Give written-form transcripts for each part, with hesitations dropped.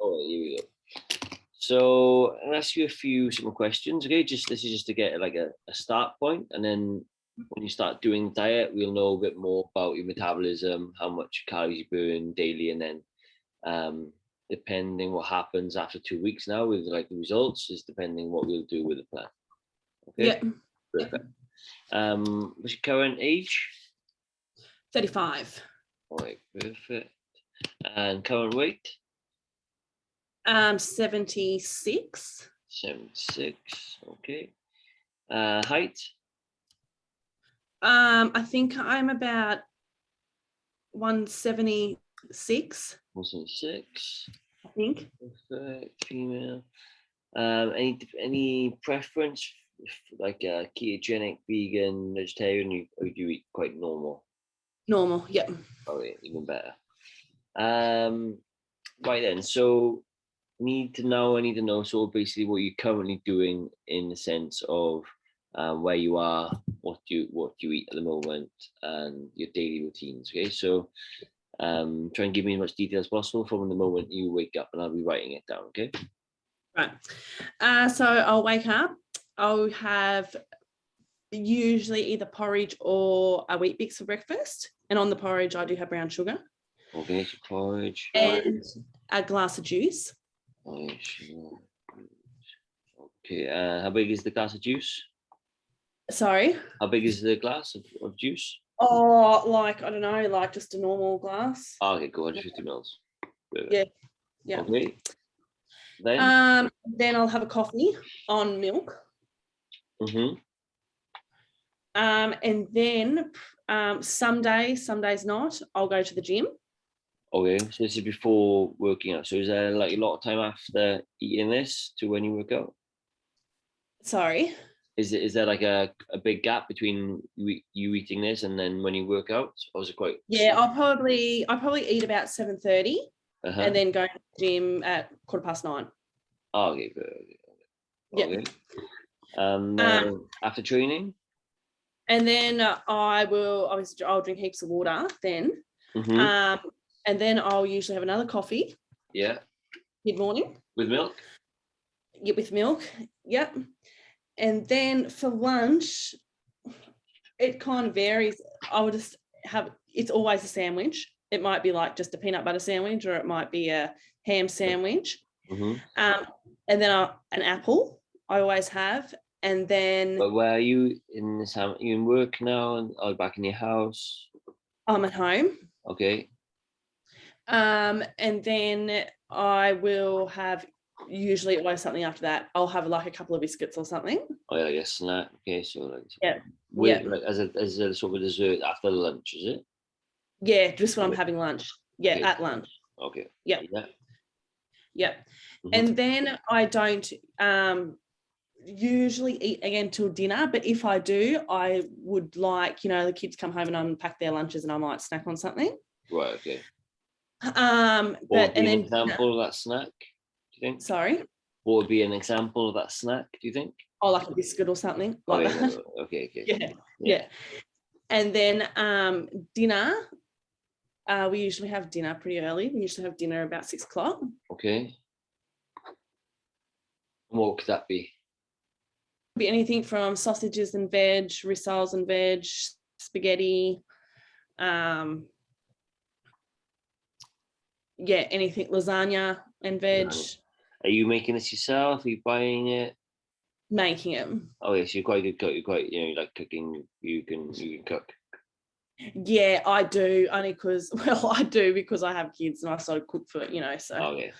Oh, here we go. So I'll ask you a few simple questions. Okay, this is just to get like a start point, and then when you start doing diet, we'll know a bit more about your metabolism, how much calories you burn daily, and then depending what happens after 2 weeks now with like the results is depending what we'll do with the plan. Okay. Yeah. Perfect. What's your current age? 35. All right, perfect. And current weight? 76. 76. Okay. Height? I think I'm about 176. 176. I think. Perfect. Female. Any preference, like ketogenic, vegan, vegetarian, or do you eat quite normal? Normal, yep. Okay, even better. Right then, so I need to know so basically what you're currently doing in the sense of where you are, what you eat at the moment, and your daily routines. Okay, so try and give me as much detail as possible from the moment you wake up, and I'll be writing it down. Okay. Right. So I'll wake up. I'll have usually either porridge or a wheat bix for breakfast, and on the porridge I do have brown sugar. Okay, so porridge and a glass of juice. Okay, how big is the glass of juice? Sorry? How big is the glass of juice? Oh, like, I don't know, like just a normal glass. Oh, okay, go 150 mils. Yeah. Yeah. Okay. Then I'll have a coffee on milk. Mm-hmm. And then some days not, I'll go to the gym. Okay, so this is before working out. So is there like a lot of time after eating this to when you work out? Sorry? Is there like a big gap between you eating this and then when you work out? Or is it quite? Yeah, I'll probably eat about 7:30 and then go to the gym at 9:15. Oh, okay, good. Okay. Yeah. After training? And then I'll drink heaps of water then. Mm-hmm. And then I'll usually have another coffee. Yeah. Mid-morning. With milk? Yeah, with milk. Yep. And then for lunch, it kind of varies. I would just it's always a sandwich. It might be like just a peanut butter sandwich, or it might be a ham sandwich. Mm-hmm. And then an apple I always have. And then. But where are you in this? Are you in work now, or back in your house? I'm at home. Okay. And then I will have usually always something after that. I'll have like a couple of biscuits or something. Oh yeah, like a snack. Okay, so like like as a sort of dessert after lunch, is it? Yeah, just when I'm having lunch. Yeah, okay. At lunch. Okay. Yeah. Mm-hmm. And then I don't usually eat again till dinner, but if I do, I would like, the kids come home and unpack their lunches and I might snack on something. Right, okay. What would be an example of that snack, do you think? Sorry? What would be an example of that snack, do you think? Oh, like a biscuit or something like that. Okay. Yeah. And then dinner, we usually have dinner pretty early. We usually have dinner about 6 o'clock. Okay. And what could that be? Be anything from sausages and veg, rissoles and veg, spaghetti, anything, lasagna and veg. Are you making this yourself? Are you buying it? Making it. Oh yes, you're quite good cook. You're quite, you like cooking. You can cook. Yeah, I do. Only because I have kids and I sort of cook for so. Okay,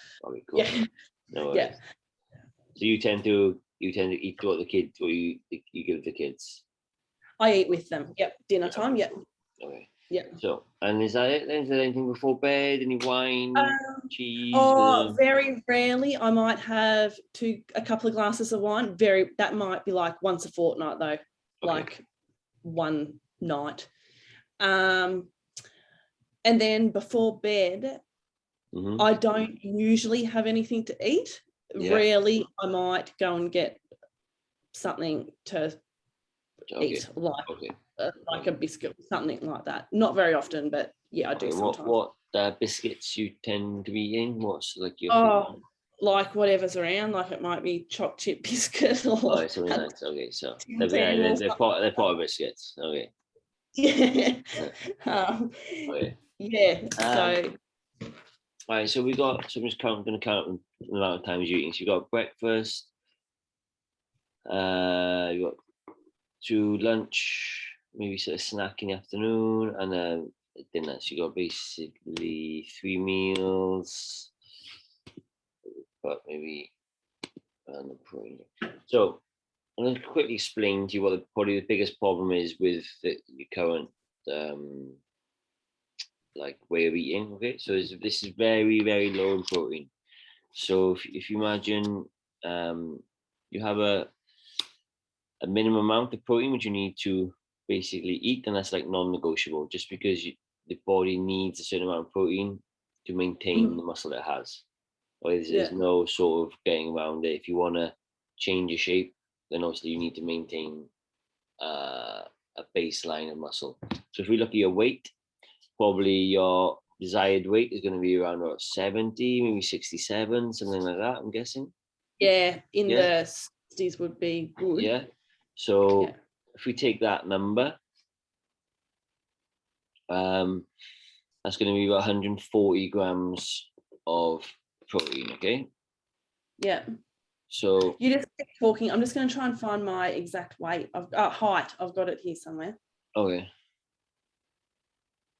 cool. Yeah. No worries. Yeah. So you tend to eat what the kids, or you give the kids? I eat with them. Yep. Dinner time. Yep. Okay. Yeah. So, and is that it? Is there anything before bed? Any wine, cheese? Very rarely. I might have a couple of glasses of wine. That might be like once a fortnight though, like one night. And then before bed, I don't usually have anything to eat. Yeah. Rarely, I might go and get something to eat, like a biscuit, something like that. Not very often, but yeah, I do sometimes. biscuits you tend to be eating? What's like your Oh, like whatever's around, like it might be chopped chip biscuit or something nice. Okay, so Tim Tam or they're pot biscuits. Okay. yeah. Yeah. Um, Okay. yeah. So All right, so we got. So I'm just going to count the amount of times you're eating. So you got breakfast. You got to lunch, maybe sort of snack in the afternoon, and then dinner. So you got basically 3 meals, but maybe so I'm going to quickly explain to you what probably the biggest problem is with your current like way of eating. Okay, so this is very very low in protein. So if you imagine you have a minimum amount of protein which you need to basically eat, and that's like non-negotiable. Just because the body needs a certain amount of protein to maintain the muscle it has. Or there's no sort of getting around it. If you want to change your shape, then obviously you need to maintain a baseline of muscle. So if we look at your weight, probably your desired weight is going to be around about 70, maybe 67, something like that, I'm guessing. yeah, in Yeah. the 60s would be good. Yeah. So if we take that number, that's going to be about 140 grams of protein. Okay. Yeah. So You just keep talking. I'm just going to try and find my exact weight of height. I've got it here somewhere. okay.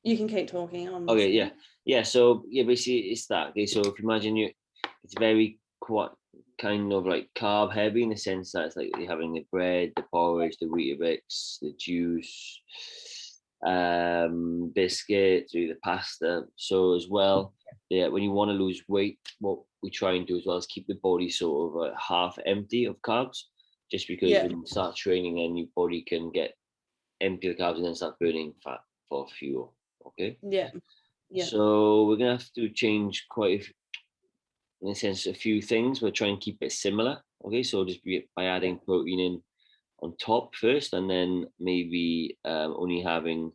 You can keep talking. Okay. Yeah. Yeah. So yeah, basically it's that. Okay. So if you imagine it's very quite kind of like carb heavy in the sense that it's like you're having the bread, the porridge, the Weetabix, the juice, biscuits, or the pasta. So as well, yeah, when you want to lose weight, what we try and do as well is keep the body sort of half empty of carbs, just because when you start training and your body can get empty of carbs and then start burning fat for fuel. Okay. Yeah. Yeah. So we're gonna have to change in a sense, a few things. We'll try and keep it similar. Okay, so just by adding protein in on top first, and then maybe only having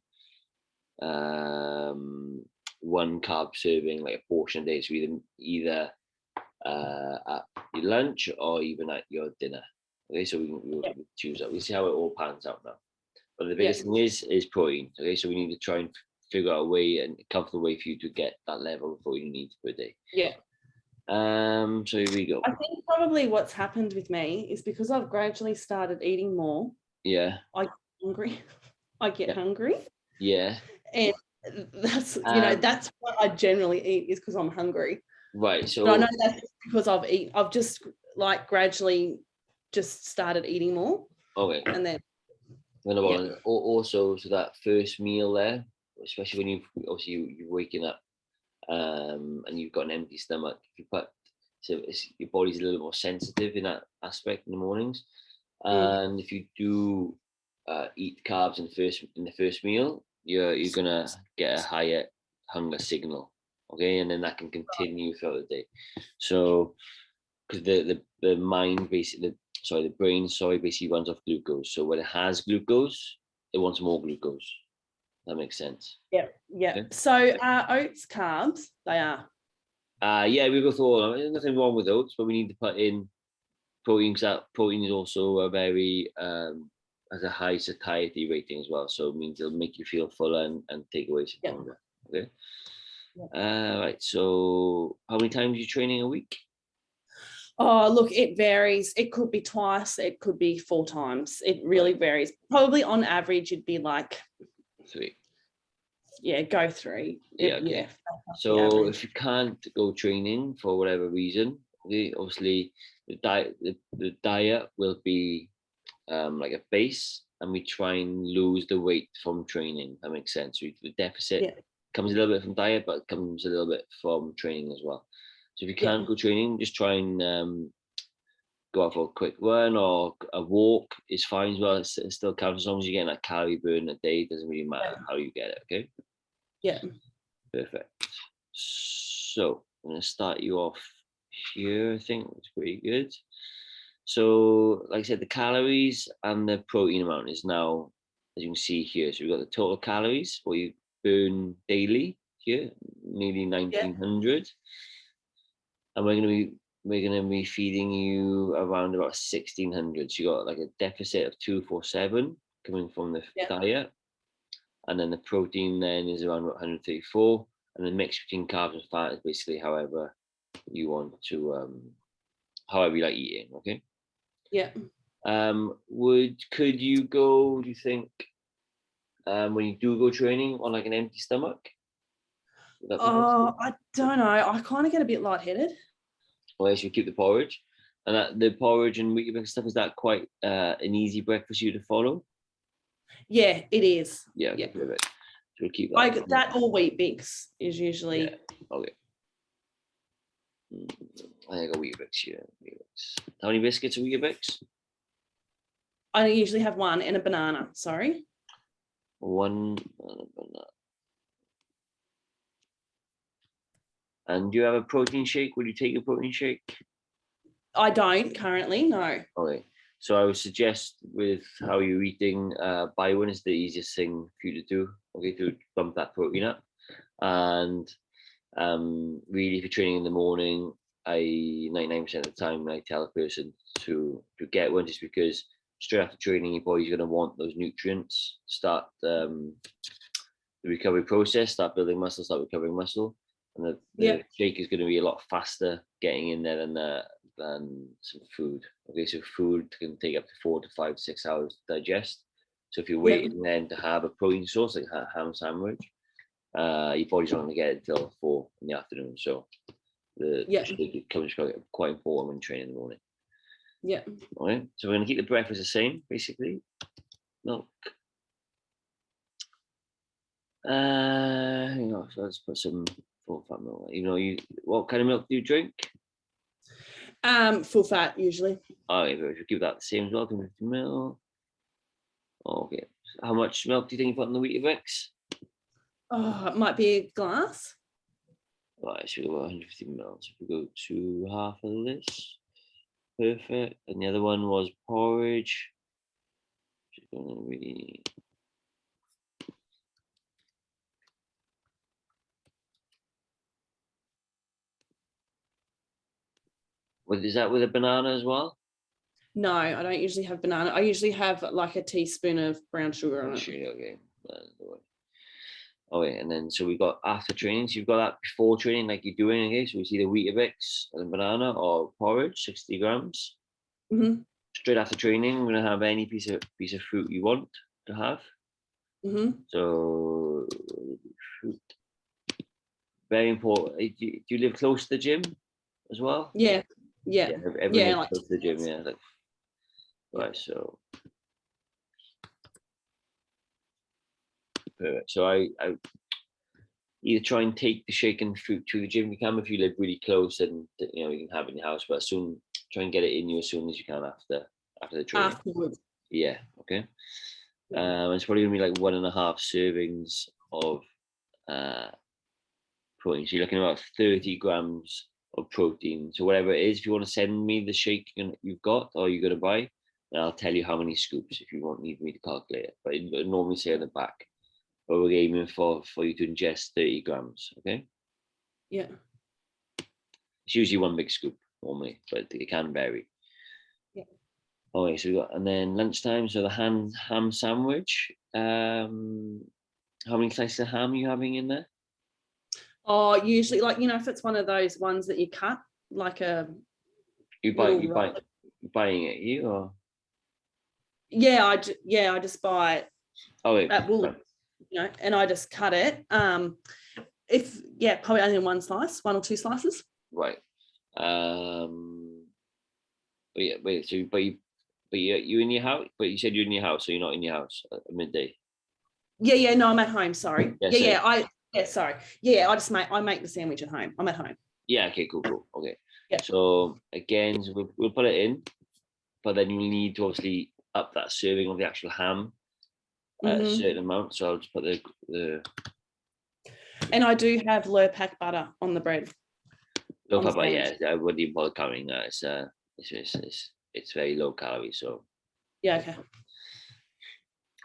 one carb serving, like a portion a day. So either at your lunch or even at your dinner. Okay, so we'll choose that. We'll see how it all pans out now. But the biggest thing is protein. Okay, so we need to try and figure out a way and a comfortable way for you to get that level of protein you need per day. Yeah. So here we go. I think probably what's happened with me is because I've gradually started eating more. Yeah. I get hungry. I get hungry. Yeah. And that's that's what I generally eat is because I'm hungry. Right. So but I know that's because I've just like gradually just started eating more. Okay. And then also, so that first meal there, especially when you're waking up and you've got an empty stomach, if you your body's a little more sensitive in that aspect in the mornings. And if you do eat carbs in the first meal, you're gonna get a higher hunger signal. Okay, and then that can continue throughout the day. So because the mind basically the brain basically runs off glucose. So when it has glucose, it wants more glucose. That makes sense. Yeah. Okay. So oats carbs? They are. Yeah, we go through all of them. There's nothing wrong with oats, but we need to put in protein, because that protein is also a very has a high satiety rating as well. So it means it'll make you feel fuller and take away some hunger. Okay. Right. So how many times are you training a week? Oh, look, it varies. It could be twice. It could be 4 times. It really varies. Probably on average, it'd be like 3. Yeah, go 3. Yeah. Okay. Yeah. So if you can't go training for whatever reason, obviously the diet will be like a base, and we try and lose the weight from training. That makes sense. The deficit comes a little bit from diet, but comes a little bit from training as well. So if you can't go training, just try and go out for a quick run or a walk is fine as well. It still counts as long as you're getting that calorie burn a day. It doesn't really matter how you get it. Okay. Yeah. Perfect. So I'm going to start you off here. I think it's pretty good. So, like I said, the calories and the protein amount is now, as you can see here. So we've got the total calories, what you burn daily, here, nearly Yeah. 1900, and we're gonna be feeding you around about 1600. So you got like a deficit of 247 coming from the Yeah. diet, and then the protein then is around about 134, and the mix between carbs and fat is basically however you want to, however you like eating. Okay. Yeah. Could you go? Do you think when you do go training on like an empty stomach? Would that be possible? I don't know. I kind of get a bit lightheaded. Or else you keep the porridge, and that the porridge and wheat bix stuff, is that quite an easy breakfast for you to follow? Yeah, it is. Yeah, Yeah. perfect. So we'll keep that. That or wheat bix is usually. Yeah. Okay. I think a wheat bix here. How many biscuits are wheat bix? I usually have one and a banana. Sorry. One and a banana. And do you have a protein shake? Would you take a protein shake? I don't currently. No. Okay. So I would suggest, with how you're eating, buy one is the easiest thing for you to do. Okay, to bump that protein up. And really, if you're training in the morning, 99% of the time I tell a person to get one, just because straight after training your body's going to want those nutrients to start the recovery process, start building muscle, start recovering muscle, and the shake is going to be a lot faster getting in there than some food. Okay, so food can take up to 4 to 5 to 6 hours to digest. So if you're waiting then to have a protein source like a ham sandwich, your body's not going to get it until 4 in the afternoon. So the shake becomes quite important when training in the morning. Yeah. All right. So we're going to keep the breakfast the same, basically. Milk. Hang on, so let's put some full fat milk. What kind of milk do you drink? Full fat usually. Okay, we'll keep that the same as well. 250 ml. Okay. How much milk do you think you put in the Weetabix? Oh, it might be a glass. Right, so we go 150 ml. So if we go to half of this, perfect. And the other one was porridge. Just gonna really. Is that with a banana as well? No, I don't usually have banana. I usually have like a teaspoon of brown sugar on it. Okay. Okay, and then so we got after training. So you've got that before training, like you're doing. Okay, so we see the Weetabix and banana or porridge, 60 grams. Mm-hmm. Straight after training, we're gonna have any piece of fruit you want to have. Mm-hmm. So fruit, very important. Do you live close to the gym as well? Yeah. Everyone lives close to the gym. Yeah. Right. So. Perfect. So I either try and take the shaken fruit to the gym. You can, if you live really close, and you can have it in your house. But try and get it in you as soon as you can after the training. Afterwards. Yeah. Okay. It's probably gonna be like 1.5 servings of protein. So you're looking at about 30 grams of protein. So whatever it is, if you want to send me the shake you've got or you're gonna buy, then I'll tell you how many scoops if you need me to calculate it. But it normally say on the back. But we're aiming for you to ingest 30 grams. Okay. Yeah. It's usually one big scoop normally, but it can vary. Yeah. Okay, so we got, and then lunchtime. So the ham sandwich. How many slices of ham are you having in there? Oh, usually, like, if it's one of those ones that you cut, like a. You buying it, you or? Yeah, I just buy it at Woolies, and I just cut it. Probably only one or 2 slices. Right. Wait. So, but you in your house? But you said you're in your house, so you're not in your house at midday. Yeah. No, I'm at home. Sorry. Yeah. Sorry. Yeah, I make the sandwich at home. I'm at home. Yeah. Okay. Cool. Okay. Yeah. So again, we'll put it in, but then you need to obviously up that serving of the actual ham at a certain amount. So I'll just put the. And I do have low pack butter on the bread. Low fat, but yeah, I wouldn't even bother counting that. It's very low calorie. So. Yeah. Okay.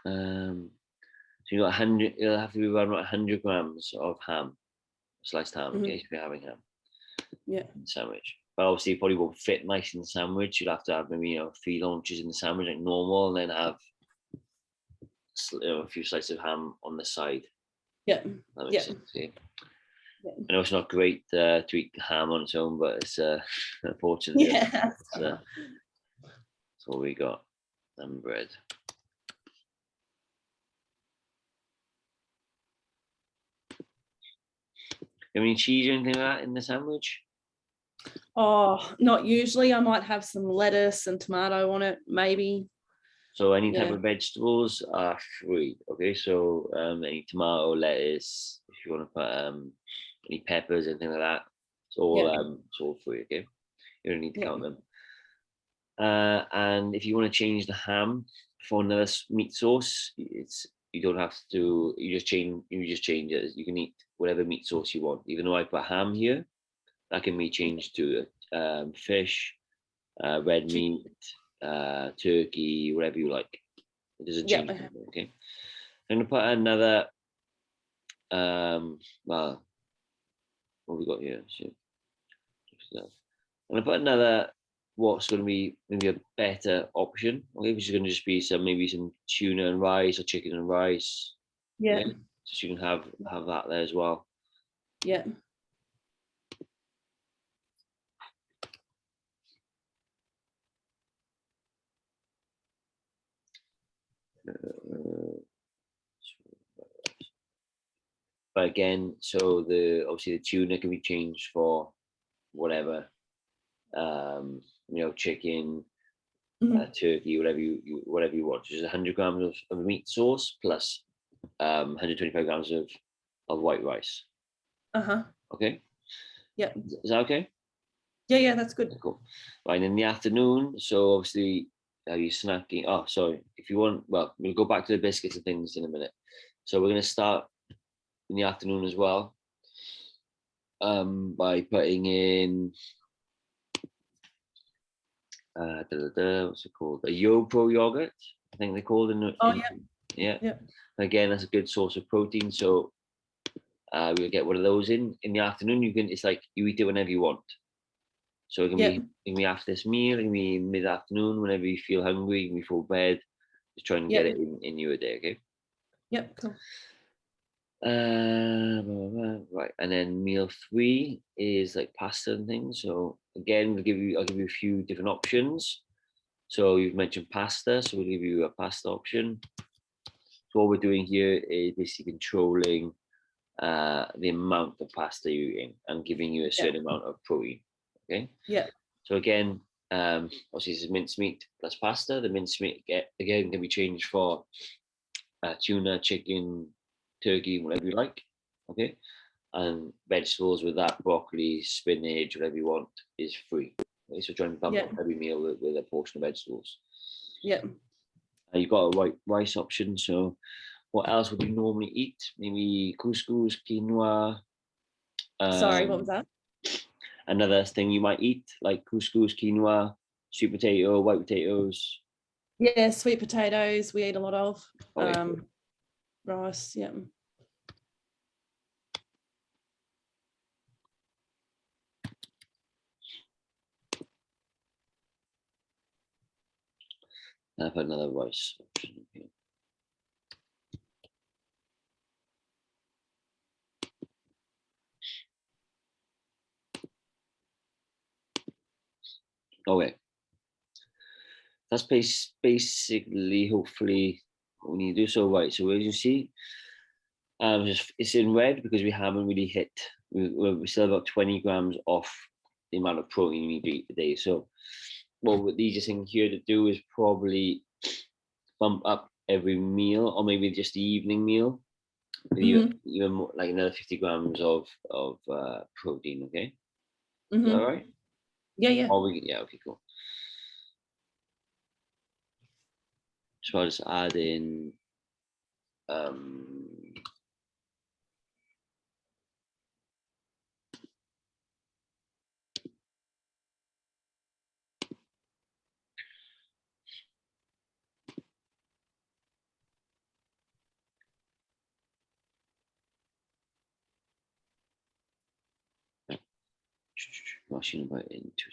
So you got 100. It'll have to be around 100 grams of ham. sliced ham, in case you're having ham. Yeah. Sandwich. But obviously, it probably won't fit nice in the sandwich. You'll have to have maybe 3 launches in the sandwich like normal, and then have a few slices of ham on the side. Yeah. That makes sense. Yeah. I know it's not great to eat ham on its own, but it's unfortunately that's what we got. And bread. Have any cheese or anything like that in the sandwich? Oh, not usually. I might have some lettuce and tomato on it, maybe. So any type of vegetables are free. Okay, so any tomato, lettuce, if you want to put any peppers, anything like that, it's all free. Okay, you don't need to count them. And if you want to change the ham for another meat sauce, you don't have to. You just change it. You can eat whatever meat sauce you want. Even though I put ham here, that can be changed to fish, red meat, turkey, whatever you like. It doesn't change. Okay. I'm gonna put another. Well, what have we got here? I'm gonna put another. What's going to be maybe a better option? Okay, which is going to just be maybe some tuna and rice or chicken and rice. Yeah. So you can have that there as well. Yeah. But again, so obviously the tuna can be changed for whatever, chicken, turkey, whatever you want. So just 100 grams of meat sauce plus 125 grams of white rice. Okay. Yeah. Is that okay? Yeah, that's good. Cool. Right, and in the afternoon, so obviously, are you snacking? Oh, sorry. If you want, well, we'll go back to the biscuits and things in a minute. So we're going to start in the afternoon as well, by putting in what's it called? A YoPro yogurt, I think they called it. Yeah. Again, that's a good source of protein. So we'll get one of those in the afternoon. It's like you eat it whenever you want. So it can be after this meal, it can be mid-afternoon, whenever you feel hungry, you can be before bed. Just try and get it in your day, okay? Yep, cool. Right, and then meal 3 is like pasta and things. So again, I'll give you a few different options. So you've mentioned pasta, so we'll give you a pasta option. So what we're doing here is basically controlling the amount of pasta you're eating and giving you a certain amount of protein. Okay. Yeah. So again, obviously this is mincemeat plus pasta. The mincemeat again can be changed for tuna, chicken, turkey, whatever you like. Okay. And vegetables with that, broccoli, spinach, whatever you want, is free. Okay? So try and bump up every meal with a portion of vegetables. Yeah. You've got a white rice option. So what else would you normally eat? Maybe couscous, quinoa. Sorry, what was that? Another thing you might eat, like couscous, quinoa, sweet potato, white potatoes. Yeah, sweet potatoes we eat a lot of. Rice, yeah. I'll put another rice option here. Okay. That's basically, hopefully, what we need to do. So, right, so as you see, it's in red because we haven't really hit, we're still about 20 grams off the amount of protein you need to eat a day. So, what the easiest thing here to do is probably bump up every meal, or maybe just the evening meal, even more, like another 50 grams of protein. Okay. Is that all right? Yeah. Okay, cool. So I'll just add in Machine about into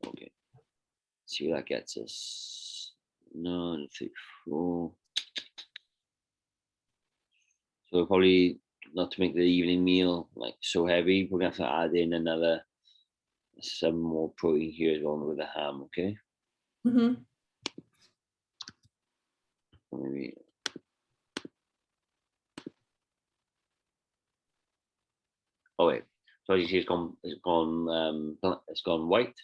okay. See what that gets us. 9, 3, 4. So probably not to make the evening meal like so heavy. We're gonna have to add in some more protein here as well with the ham. Okay. Mm-hmm. Maybe. Oh wait. So as you see, it's gone white.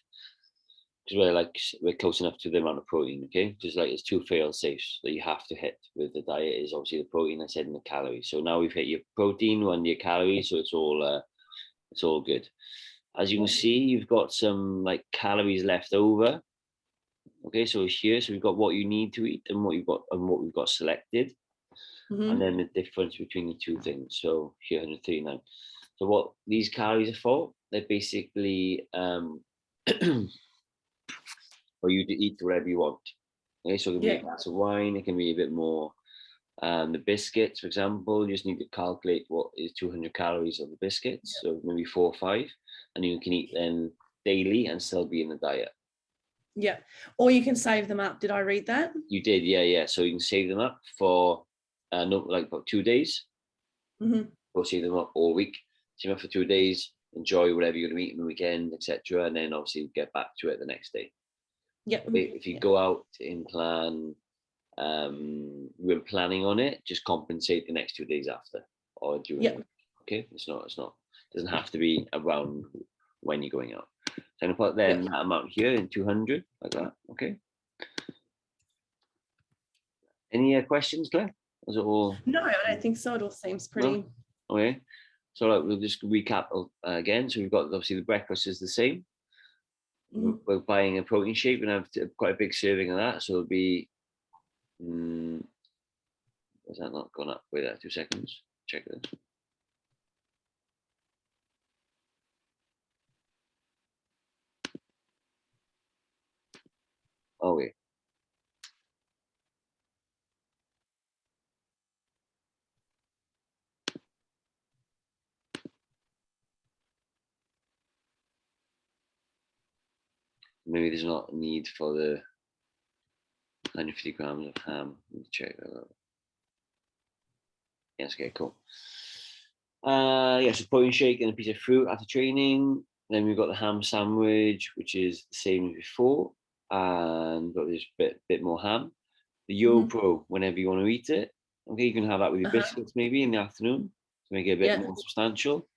Because we're close enough to the amount of protein, okay? Just like it's 2 fail safes that you have to hit with the diet is obviously the protein I said and the calories. So now we've hit your protein and your calories, so it's all good. As you can see, you've got some like calories left over. Okay, so here, so we've got what you need to eat and what we've got selected, and then the difference between the two things. So here 139. So what these calories are for? They're basically for you to eat whatever you want. Okay, so it can be a glass of wine, it can be a bit more. The biscuits, for example, you just need to calculate what is 200 calories of the biscuits, so maybe 4 or 5, and you can eat them daily and still be in the diet. Yeah, or you can save them up. Did I read that? You did, yeah. So you can save them up for like about 2 days. Or save them up all week. Save them up for 2 days. Enjoy whatever you're going to eat on the weekend, etc., and then obviously get back to it the next day. Yeah. If you go out in plan, when planning on it, just compensate the next 2 days after or during the week. Okay, it's not it doesn't have to be around when you're going out. So I'm gonna put then that amount here in 200 like that. Okay. Any questions, Claire? Was it all? No, I don't think so. It all seems pretty. No? Okay. So we'll just recap again. So we've got obviously the breakfast is the same. We're buying a protein shake. We're gonna have quite a big serving of that. So it'll be. Has that not gone up? Wait, 2 seconds. Check this. Oh wait. Maybe there's not a need for the 150 grams of ham. Let me check that out. Yes, okay, cool. So protein shake and a piece of fruit after training. Then we've got the ham sandwich, which is the same as before, and got this bit more ham. The YoPro, whenever you want to eat it. Okay, you can have that with your biscuits maybe in the afternoon to make it a bit more substantial.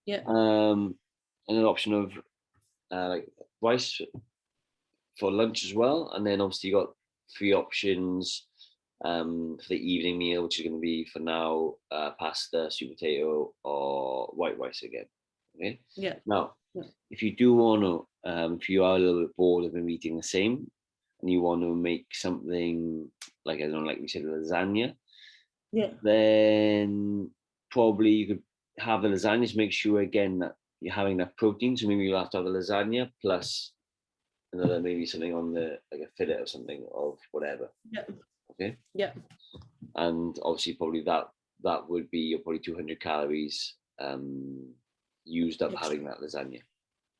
Yeah. And an option of like rice for lunch as well, and then obviously you got 3 options for the evening meal, which is going to be for now pasta, sweet potato, or white rice again. Okay. Yeah. Now, if you do want to, if you are a little bit bored of them eating the same, and you want to make something like I don't know, like we said, lasagna. Yeah. Then probably you could have the lasagna. Just make sure again that you're having enough protein. So maybe you'll have to have the lasagna plus another maybe something on the like a fillet or something of whatever. Yeah. Okay. Yeah. And obviously probably that would be your probably 200 calories used up having that lasagna.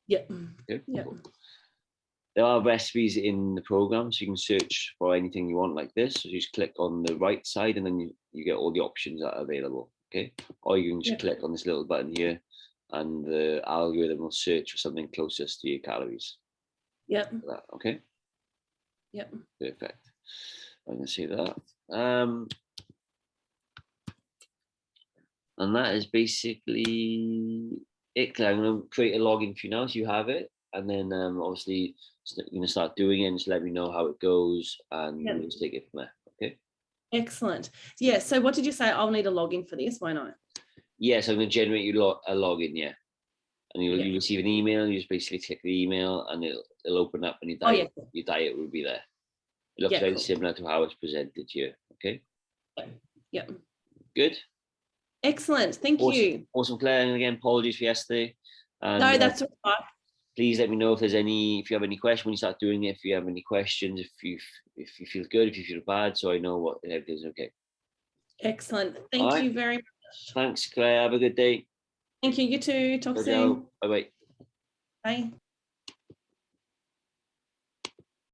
Yeah. Okay. Yeah. Cool. There are recipes in the program, so you can search for anything you want like this. So you just click on the right side and then you get all the options that are available. Okay. Or you can just click on this little button here and the algorithm will search for something closest to your calories. Yep. Okay. Yep. Perfect. I can see that. And that is basically it. I'm going to create a login for you now so you have it. And then obviously you're going to start doing it and just let me know how it goes and we'll just take it from there. Okay. Excellent. Yeah. So what did you say? I'll need a login for this. Why not? Yes, I'm going to generate you a login. Yeah. And you'll receive an email. You just basically click the email and it'll open up and your diet will be there. It looks very similar to how it's presented here. Okay. Yeah. Good. Excellent. Thank you. Awesome, Claire. And again, apologies for yesterday. And, no, that's all right. Please let me know if you have any questions when you start doing it. If you have any questions, if you feel good, if you feel bad, so I know what everything's okay. Excellent. Thank you very much. Thanks, Claire. Have a good day. Thank you. You too. Talk soon. Bye bye. Bye.